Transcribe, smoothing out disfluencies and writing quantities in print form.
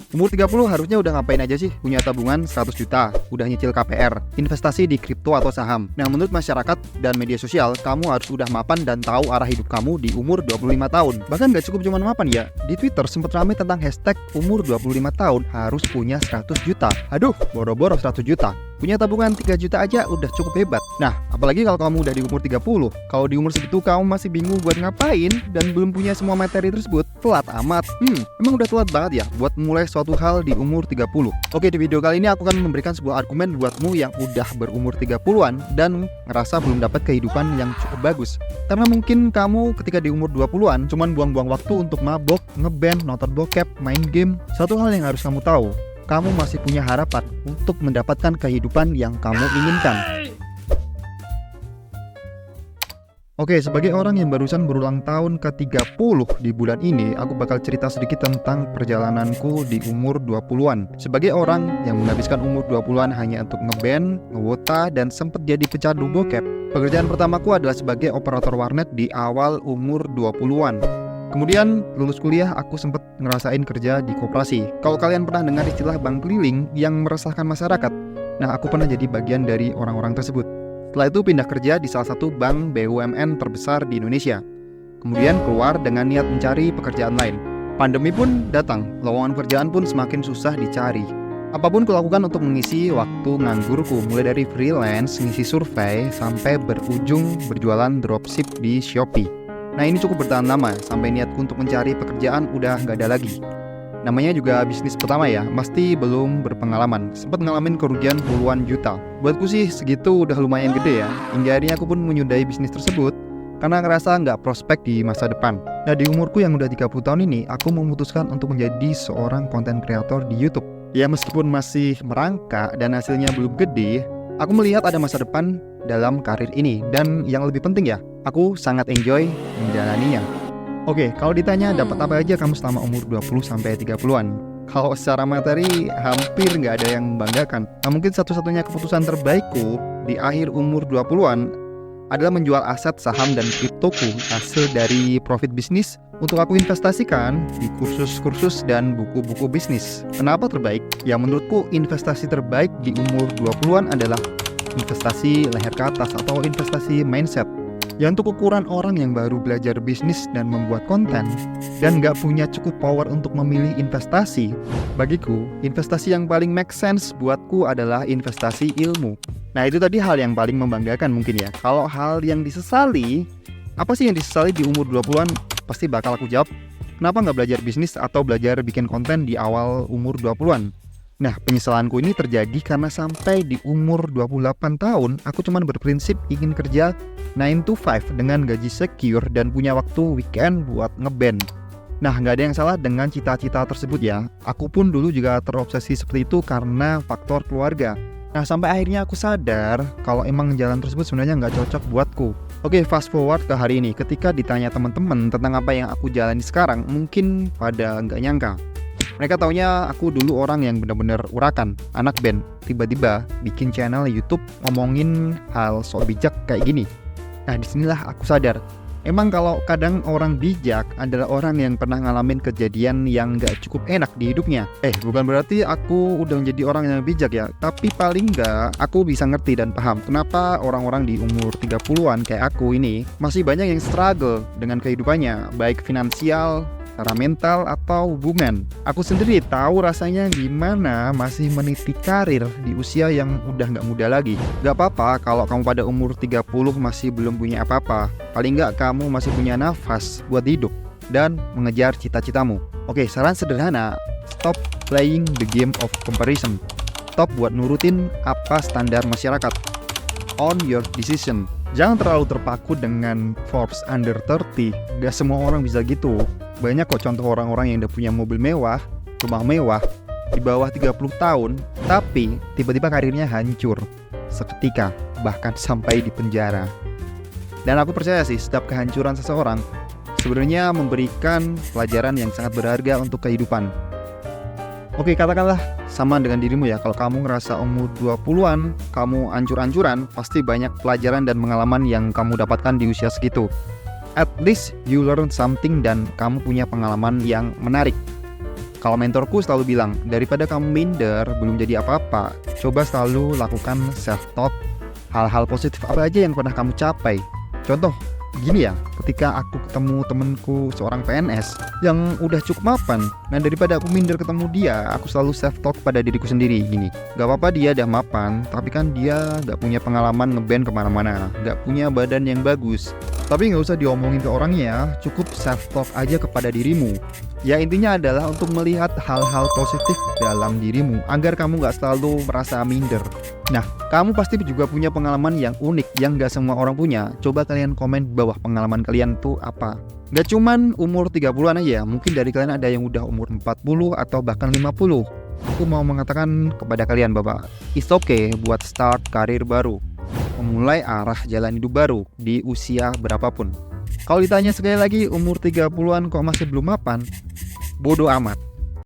Umur 30 harusnya udah ngapain aja sih? Punya tabungan 100 juta, udah nyicil KPR, investasi di kripto atau saham. Nah, menurut masyarakat dan media sosial, kamu harus udah mapan dan tahu arah hidup kamu di umur 25 tahun. Bahkan gak cukup cuma mapan ya. Di Twitter sempat ramai tentang hashtag umur 25 tahun harus punya 100 juta. Aduh, boro-boro 100 juta. Punya tabungan 3 juta aja udah cukup hebat. Nah, apalagi kalau kamu udah di umur 30. Kalau di umur segitu kamu masih bingung buat ngapain dan belum punya semua materi tersebut, telat amat. Emang udah telat banget ya buat mulai suatu hal di umur 30. Oke, di video kali ini aku akan memberikan sebuah argumen buatmu yang udah berumur 30-an dan ngerasa belum dapat kehidupan yang cukup bagus. Karena mungkin kamu ketika di umur 20-an cuman buang-buang waktu untuk mabok, ngeband, nonton bokep, main game. Satu hal yang harus kamu tahu, kamu masih punya harapan untuk mendapatkan kehidupan yang kamu inginkan. Oke, sebagai orang yang barusan berulang tahun ke-30 di bulan ini, aku bakal cerita sedikit tentang perjalananku di umur 20-an. Sebagai orang yang menghabiskan umur 20-an hanya untuk ngeband, ngewota, dan sempat jadi pecandu bokep, pekerjaan pertamaku adalah sebagai operator warnet di awal umur 20-an. Kemudian lulus kuliah aku sempat ngerasain kerja di koperasi. Kalau kalian pernah dengar istilah bank keliling yang meresahkan masyarakat, nah aku pernah jadi bagian dari orang-orang tersebut. Setelah itu pindah kerja di salah satu bank BUMN terbesar di Indonesia. Kemudian keluar dengan niat mencari pekerjaan lain. Pandemi pun datang, lowongan pekerjaan pun semakin susah dicari. Apapun kulakukan untuk mengisi waktu nganggurku, mulai dari freelance, ngisi survei, sampai berujung berjualan dropship di Shopee. Nah, ini cukup bertahan lama, sampai niatku untuk mencari pekerjaan udah nggak ada lagi. Namanya juga bisnis pertama ya, pasti belum berpengalaman. Sempat ngalamin kerugian puluhan juta. Buatku sih segitu udah lumayan gede ya. Hingga akhirnya aku pun menyudahi bisnis tersebut karena ngerasa nggak prospek di masa depan. Nah, di umurku yang udah 30 tahun ini, aku memutuskan untuk menjadi seorang konten kreator di YouTube. Ya, meskipun masih merangkak dan hasilnya belum gede, aku melihat ada masa depan dalam karir ini. Dan yang lebih penting ya, aku sangat enjoy menjalaninya. Oke, kalau ditanya dapat apa aja kamu selama umur 20-30-an? Kalau secara materi hampir nggak ada yang membanggakan. Nah, mungkin satu-satunya keputusan terbaikku di akhir umur 20-an adalah menjual aset saham dan kriptoku hasil dari profit bisnis untuk aku investasikan di kursus-kursus dan buku-buku bisnis. Kenapa terbaik? Ya, menurutku investasi terbaik di umur 20-an adalah investasi leher ke atas atau investasi mindset. Ya, untuk ukuran orang yang baru belajar bisnis dan membuat konten dan nggak punya cukup power untuk memilih investasi, bagiku investasi yang paling make sense buatku adalah investasi ilmu. Nah, itu tadi hal yang paling membanggakan mungkin ya. Kalau hal yang disesali, apa sih yang disesali di umur 20-an? Pasti bakal aku jawab, kenapa nggak belajar bisnis atau belajar bikin konten di awal umur 20-an? Nah, penyesalanku ini terjadi karena sampai di umur 28 tahun, aku cuma berprinsip ingin kerja 9 to 5 dengan gaji secure dan punya waktu weekend buat ngeband. Nah, nggak ada yang salah dengan cita-cita tersebut ya. Aku pun dulu juga terobsesi seperti itu karena faktor keluarga. Nah, sampai akhirnya aku sadar kalau emang jalan tersebut sebenarnya nggak cocok buatku. Oke, fast forward ke hari ini. Ketika ditanya teman-teman tentang apa yang aku jalani sekarang, mungkin pada nggak nyangka. Mereka taunya aku dulu orang yang benar-benar urakan, anak band. Tiba-tiba bikin channel YouTube ngomongin hal sok bijak kayak gini. Nah, disinilah aku sadar. Emang kalau kadang orang bijak adalah orang yang pernah ngalamin kejadian yang gak cukup enak di hidupnya. Bukan berarti aku udah menjadi orang yang bijak ya. Tapi paling gak aku bisa ngerti dan paham kenapa orang-orang di umur 30-an kayak aku ini masih banyak yang struggle dengan kehidupannya, baik finansial, secara mental atau hubungan. Aku sendiri tahu rasanya gimana masih meniti karir di usia yang udah gak muda lagi. Gak apa-apa kalau kamu pada umur 30 masih belum punya apa-apa. Paling gak kamu masih punya nafas buat hidup dan mengejar cita-citamu. Oke, saran sederhana, stop playing the game of comparison. Stop buat nurutin apa standar masyarakat. Own your decision. Jangan terlalu terpaku dengan Forbes under 30. Gak semua orang bisa gitu. Banyak kok contoh orang-orang yang udah punya mobil mewah, rumah mewah, di bawah 30 tahun, tapi tiba-tiba karirnya hancur seketika, bahkan sampai di penjara. Dan aku percaya sih, setiap kehancuran seseorang sebenarnya memberikan pelajaran yang sangat berharga untuk kehidupan. Oke, katakanlah sama dengan dirimu ya, kalau kamu ngerasa umur 20-an, kamu ancur-ancuran, pasti banyak pelajaran dan pengalaman yang kamu dapatkan di usia segitu. At least you learn something dan kamu punya pengalaman yang menarik. Kalau mentorku selalu bilang, daripada kamu minder, belum jadi apa-apa, coba selalu lakukan self-talk, hal-hal positif apa aja yang pernah kamu capai. Contoh, gini ya, ketika aku ketemu temenku seorang PNS yang udah cukup mapan, nah daripada aku minder ketemu dia, aku selalu self-talk pada diriku sendiri gini, gak apa-apa dia udah mapan, tapi kan dia gak punya pengalaman ngeband kemana-mana, gak punya badan yang bagus. Tapi gak usah diomongin ke orangnya, cukup self-talk aja kepada dirimu. Ya intinya adalah untuk melihat hal-hal positif dalam dirimu, agar kamu gak selalu merasa minder. Nah, kamu pasti juga punya pengalaman yang unik yang gak semua orang punya. Coba kalian komen di bawah pengalaman kalian tuh apa. Gak cuman umur 30-an aja, mungkin dari kalian ada yang udah umur 40 atau bahkan 50. Aku mau mengatakan kepada kalian bahwa it's okay buat start karir baru, memulai arah jalan hidup baru di usia berapapun. Kalau ditanya sekali lagi umur 30-an kok masih belum mapan, bodoh amat.